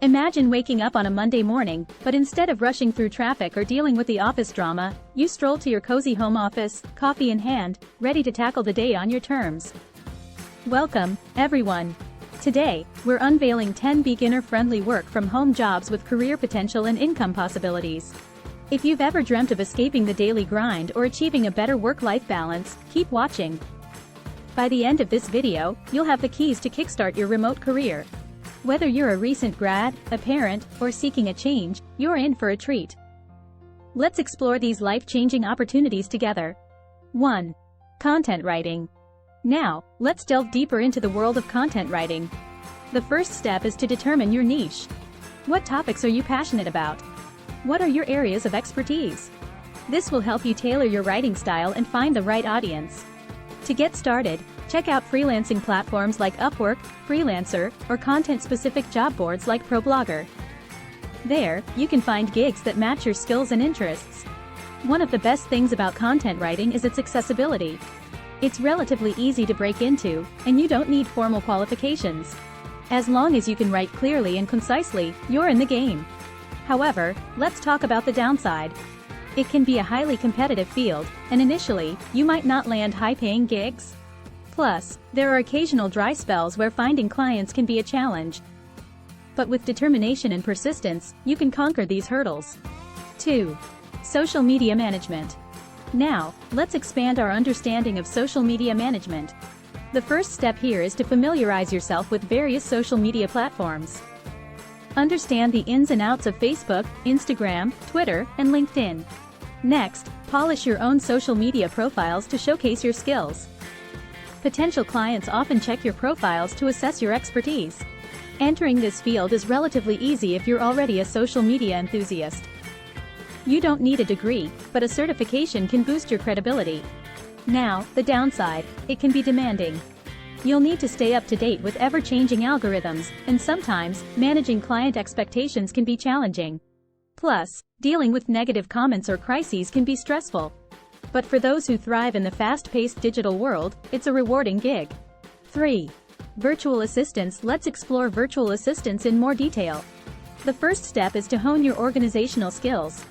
Imagine waking up on a Monday morning, but instead of rushing through traffic or dealing with the office drama, you stroll to your cozy home office, coffee in hand, ready to tackle the day on your terms. Welcome, everyone. Today, we're unveiling 10 beginner-friendly work-from-home jobs with career potential and income possibilities. If you've ever dreamt of escaping the daily grind or achieving a better work-life balance, keep watching. By the end of this video, you'll have the keys to kickstart your remote career. Whether you're a recent grad, a parent, or seeking a change, you're in for a treat. Let's explore these life-changing opportunities together. 1. Content writing. Now, let's delve deeper into the world of content writing. The first step is to determine your niche. What topics are you passionate about? What are your areas of expertise? This will help you tailor your writing style and find the right audience. To get started, check out freelancing platforms like Upwork, Freelancer, or content-specific job boards like ProBlogger. There, you can find gigs that match your skills and interests. One of the best things about content writing is its accessibility. It's relatively easy to break into, and you don't need formal qualifications. As long as you can write clearly and concisely, you're in the game. However, let's talk about the downside. It can be a highly competitive field, and initially, you might not land high-paying gigs. Plus, there are occasional dry spells where finding clients can be a challenge. But with determination and persistence, you can conquer these hurdles. 2. Social media management. Now, let's expand our understanding of social media management. The first step here is to familiarize yourself with various social media platforms. Understand the ins and outs of Facebook, Instagram, Twitter, and LinkedIn. Next, polish your own social media profiles to showcase your skills. Potential clients often check your profiles to assess your expertise. Entering this field is relatively easy if you're already a social media enthusiast. You don't need a degree, but a certification can boost your credibility. Now, the downside: it can be demanding. You'll need to stay up to date with ever-changing algorithms, and sometimes, managing client expectations can be challenging. Plus, dealing with negative comments or crises can be stressful. But for those who thrive in the fast-paced digital world, it's a rewarding gig. 3. Virtual assistants. Let's explore virtual assistants in more detail. The first step is to hone your organizational skills.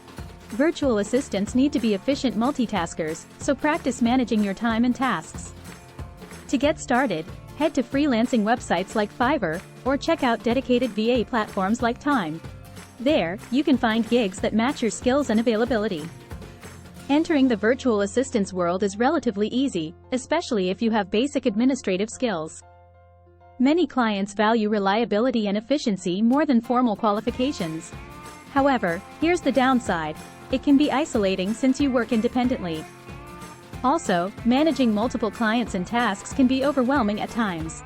Virtual assistants need to be efficient multitaskers, so practice managing your time and tasks. To get started, head to freelancing websites like Fiverr, or check out dedicated VA platforms like Time. There, you can find gigs that match your skills and availability. Entering the virtual assistance world is relatively easy, especially if you have basic administrative skills. Many clients value reliability and efficiency more than formal qualifications. However, here's the downside: it can be isolating since you work independently. Also, managing multiple clients and tasks can be overwhelming at times.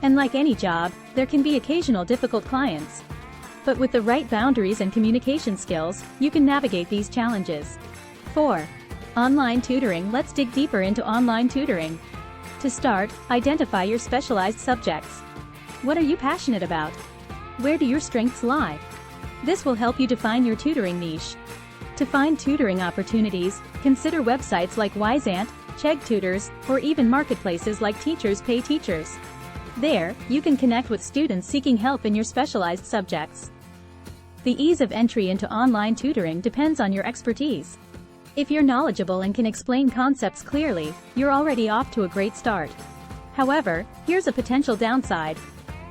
And like any job, there can be occasional difficult clients. But with the right boundaries and communication skills, you can navigate these challenges. 4. Online tutoring. Let's dig deeper into online tutoring. To start, identify your specialized subjects. What are you passionate about? Where do your strengths lie? This will help you define your tutoring niche. To find tutoring opportunities, consider websites like Wyzant, Chegg Tutors, or even marketplaces like Teachers Pay Teachers. There, you can connect with students seeking help in your specialized subjects. The ease of entry into online tutoring depends on your expertise. If you're knowledgeable and can explain concepts clearly, you're already off to a great start. However, here's a potential downside.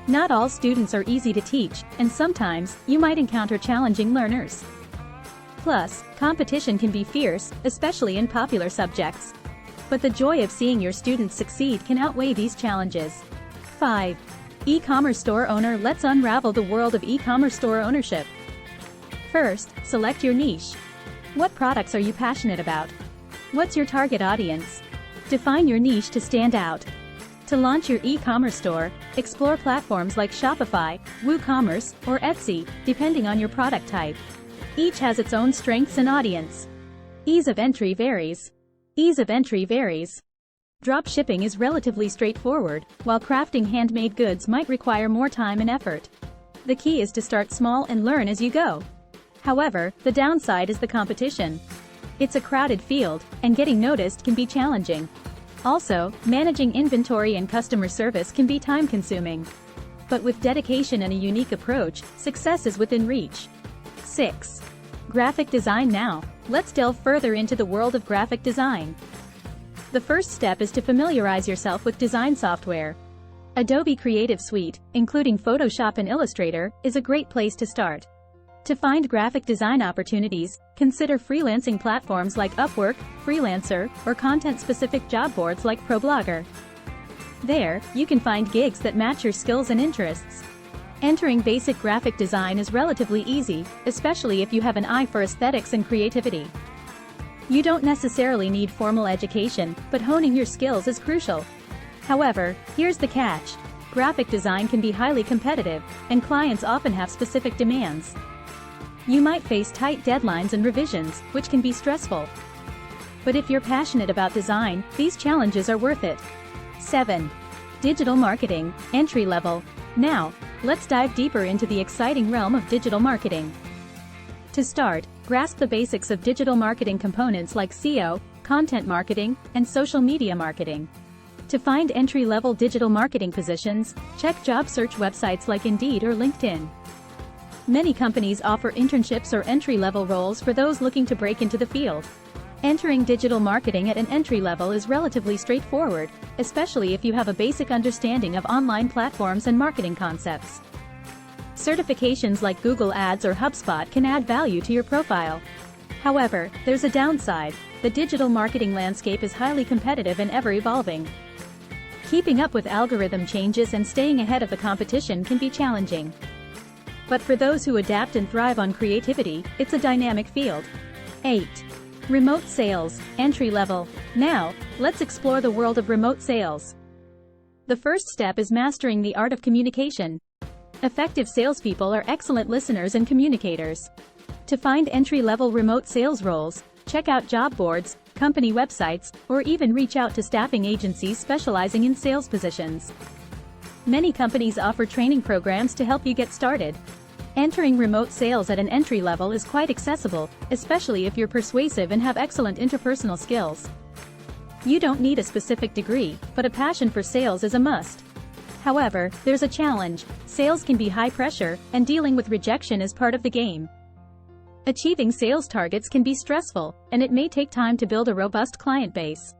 Not all students are easy to teach, and sometimes, you might encounter challenging learners. Plus, competition can be fierce, especially in popular subjects. But the joy of seeing your students succeed can outweigh these challenges. 5. E-commerce store owner. Let's unravel the world of e-commerce store ownership. First, select your niche. What products are you passionate about? What's your target audience? Define your niche to stand out. To launch your e-commerce store, explore platforms like Shopify, WooCommerce, or Etsy, depending on your product type. Each has its own strengths and audience. Ease of entry varies. Drop shipping is relatively straightforward, while crafting handmade goods might require more time and effort. The key is to start small and learn as you go. However, the downside is the competition. It's a crowded field, and getting noticed can be challenging. Also, managing inventory and customer service can be time-consuming. But with dedication and a unique approach, success is within reach. 6. Graphic design. Now, let's delve further into the world of graphic design. The first step is to familiarize yourself with design software. Adobe Creative Suite, including Photoshop and Illustrator, is a great place to start. To find graphic design opportunities, consider freelancing platforms like Upwork, Freelancer, or content-specific job boards like ProBlogger. There, you can find gigs that match your skills and interests. Entering basic graphic design is relatively easy, especially if you have an eye for aesthetics and creativity. You don't necessarily need formal education, but honing your skills is crucial. However, here's the catch. Graphic design can be highly competitive, and clients often have specific demands. You might face tight deadlines and revisions, which can be stressful. But if you're passionate about design, these challenges are worth it. 7. Digital marketing, entry level. Now, let's dive deeper into the exciting realm of digital marketing. To start, grasp the basics of digital marketing components like SEO, content marketing, and social media marketing. To find entry-level digital marketing positions, check job search websites like Indeed or LinkedIn. Many companies offer internships or entry-level roles for those looking to break into the field. Entering digital marketing at an entry level is relatively straightforward, especially if you have a basic understanding of online platforms and marketing concepts. Certifications like Google Ads or HubSpot can add value to your profile. However, there's a downside. The digital marketing landscape is highly competitive and ever-evolving. Keeping up with algorithm changes and staying ahead of the competition can be challenging. But for those who adapt and thrive on creativity, it's a dynamic field. 8. Remote sales, entry level. Now, let's explore the world of remote sales. The first step is mastering the art of communication. Effective salespeople are excellent listeners and communicators. To find entry-level remote sales roles, check out job boards, company websites, or even reach out to staffing agencies specializing in sales positions. Many companies offer training programs to help you get started. Entering remote sales at an entry level is quite accessible, especially if you're persuasive and have excellent interpersonal skills. You don't need a specific degree, but a passion for sales is a must. However, there's a challenge. Sales can be high pressure, and dealing with rejection is part of the game. Achieving sales targets can be stressful, and it may take time to build a robust client base.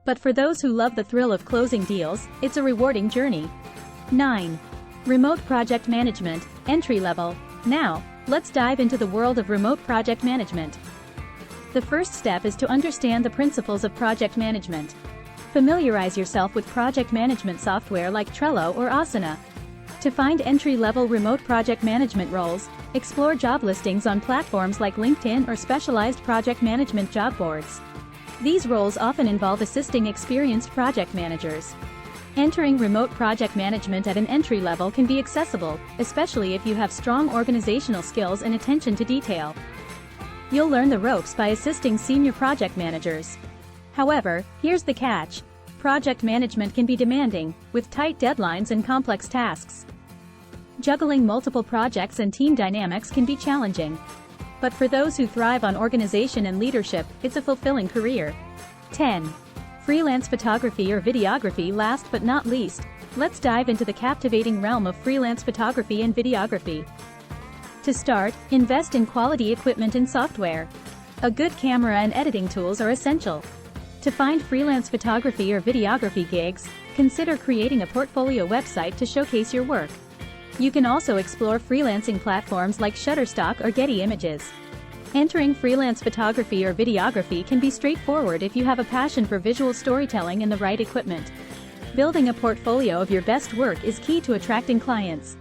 But for those who love the thrill of closing deals, it's a rewarding journey. 9. Remote project management, entry level. Now, let's dive into the world of remote project management. The first step is to understand the principles of project management. Familiarize yourself with project management software like Trello or Asana. To find entry-level remote project management roles, explore job listings on platforms like LinkedIn or specialized project management job boards. These roles often involve assisting experienced project managers. Entering remote project management at an entry level can be accessible, especially if you have strong organizational skills and attention to detail. You'll learn the ropes by assisting senior project managers. However, here's the catch. Project management can be demanding, with tight deadlines and complex tasks. Juggling multiple projects and team dynamics can be challenging. But for those who thrive on organization and leadership, it's a fulfilling career. 10. Freelance photography or videography. Last but not least, let's dive into the captivating realm of freelance photography and videography. To start, invest in quality equipment and software. A good camera and editing tools are essential. To find freelance photography or videography gigs, consider creating a portfolio website to showcase your work. You can also explore freelancing platforms like Shutterstock or Getty Images. Entering freelance photography or videography can be straightforward if you have a passion for visual storytelling and the right equipment. Building a portfolio of your best work is key to attracting clients.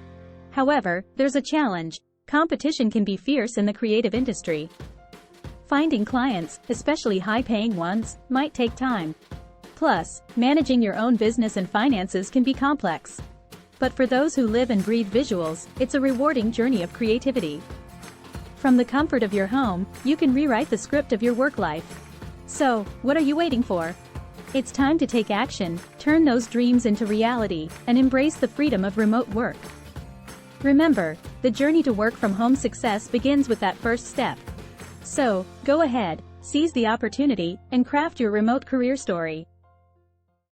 However, there's a challenge. Competition can be fierce in the creative industry. Finding clients, especially high-paying ones, might take time. Plus, managing your own business and finances can be complex. But for those who live and breathe visuals, it's a rewarding journey of creativity. From the comfort of your home, you can rewrite the script of your work life. So, what are you waiting for? It's time to take action, turn those dreams into reality, and embrace the freedom of remote work. Remember, the journey to work from home success begins with that first step. So, go ahead, seize the opportunity, and craft your remote career story.